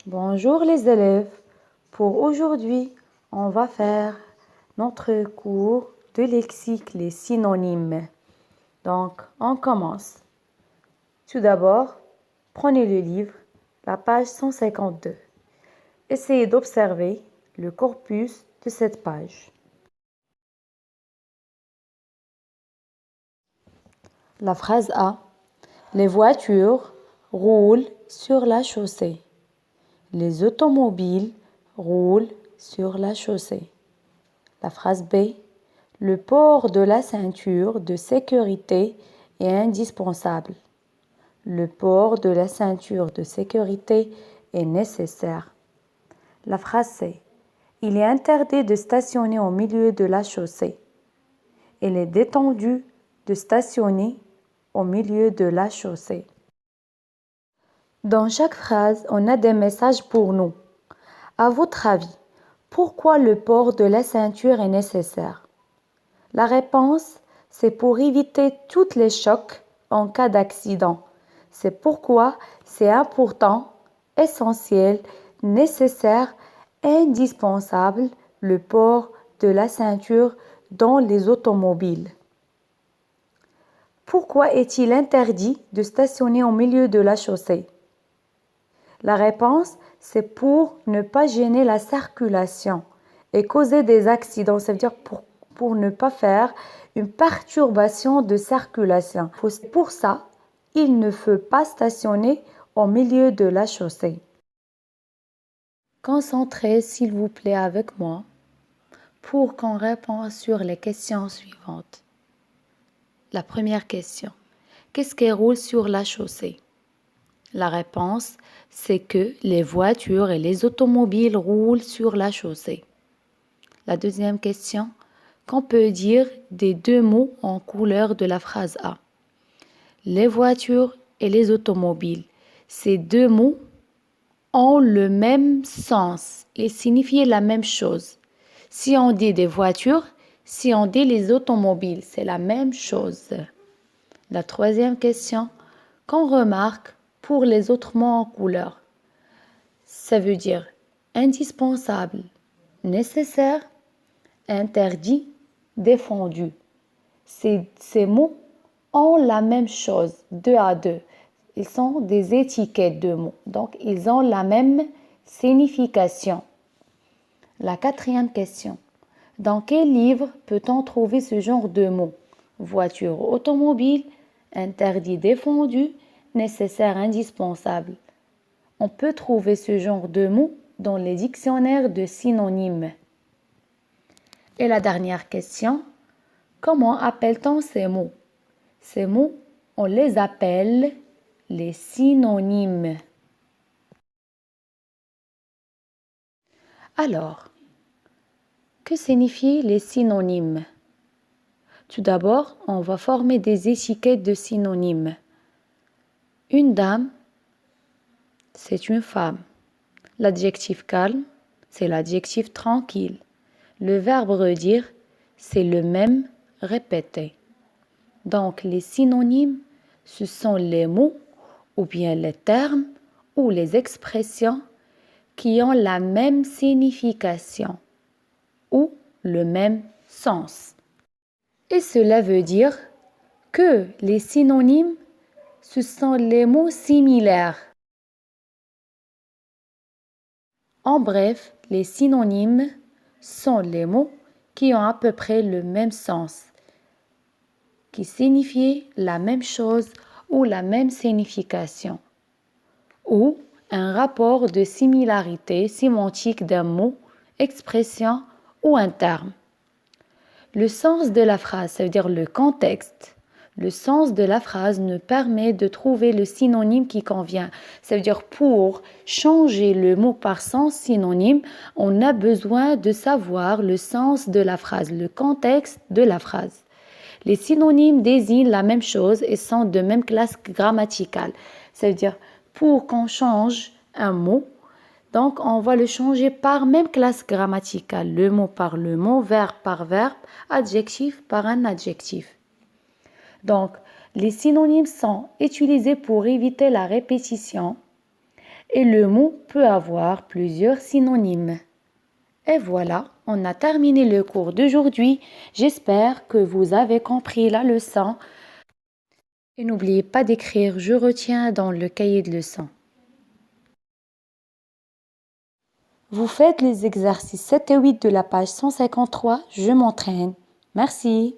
Bonjour les élèves. Pour aujourd'hui, on va faire notre cours de lexique, les synonymes. Donc, on commence. Tout d'abord, prenez le livre, la page 152. Essayez d'observer le corpus de cette page. La phrase A. Les voitures roulent sur la chaussée. Les automobiles roulent sur la chaussée. La phrase B. Le port de la ceinture de sécurité est indispensable. Le port de la ceinture de sécurité est nécessaire. La phrase C. Il est interdit de stationner au milieu de la chaussée. Il est détendu de stationner au milieu de la chaussée. Dans chaque phrase, on a des messages pour nous. À votre avis, pourquoi le port de la ceinture est nécessaire? La réponse, c'est pour éviter tous les chocs en cas d'accident. C'est pourquoi c'est important, essentiel, nécessaire, indispensable le port de la ceinture dans les automobiles. Pourquoi est-il interdit de stationner au milieu de la chaussée? La réponse, c'est pour ne pas gêner la circulation et causer des accidents. Ça veut dire pour ne pas faire une perturbation de circulation. Pour ça, il ne faut pas stationner au milieu de la chaussée. Concentrez, s'il vous plaît, avec moi pour qu'on réponde sur les questions suivantes. La première question. Qu'est-ce qui roule sur la chaussée? La réponse, c'est que les voitures et les automobiles roulent sur la chaussée. La deuxième question, qu'on peut dire des deux mots en couleur de la phrase A? Les voitures et les automobiles. Ces deux mots ont le même sens. Ils signifient la même chose. Si on dit des voitures, si on dit les automobiles, c'est la même chose. La troisième question, qu'on remarque pour les autres mots en couleur. Ça veut dire indispensable, nécessaire, interdit, défendu. Ces mots ont la même chose, deux à deux. Ils sont des étiquettes de mots, donc ils ont la même signification. La quatrième question. Dans quel livre peut-on trouver ce genre de mots? Voiture, automobile, interdit, défendu, nécessaire, indispensable. On peut trouver ce genre de mots dans les dictionnaires de synonymes. Et la dernière question, comment appelle-t-on ces mots? Ces mots, on les appelle les synonymes. Alors, que signifient les synonymes? Tout d'abord, on va former des étiquettes de synonymes. Une dame, c'est une femme. L'adjectif calme, c'est l'adjectif tranquille. Le verbe redire, c'est le même répété. Donc, les synonymes, ce sont les mots ou bien les termes ou les expressions qui ont la même signification ou le même sens. Et cela veut dire que les synonymes, ce sont les mots similaires. En bref, les synonymes sont les mots qui ont à peu près le même sens, qui signifient la même chose ou la même signification, ou un rapport de similarité sémantique d'un mot, expression ou un terme. Le sens de la phrase, ça veut dire le contexte. Le sens de la phrase nous permet de trouver le synonyme qui convient. Ça veut dire pour changer le mot par sens synonyme, on a besoin de savoir le sens de la phrase, le contexte de la phrase. Les synonymes désignent la même chose et sont de même classe grammaticale. Ça veut dire pour qu'on change un mot, donc on va le changer par même classe grammaticale, le mot par le mot, verbe par verbe, adjectif par un adjectif. Donc, les synonymes sont utilisés pour éviter la répétition et le mot peut avoir plusieurs synonymes. Et voilà, on a terminé le cours d'aujourd'hui. J'espère que vous avez compris la leçon. Et n'oubliez pas d'écrire "Je retiens" dans le cahier de leçons. Vous faites les exercices 7 et 8 de la page 153. Je m'entraîne. Merci.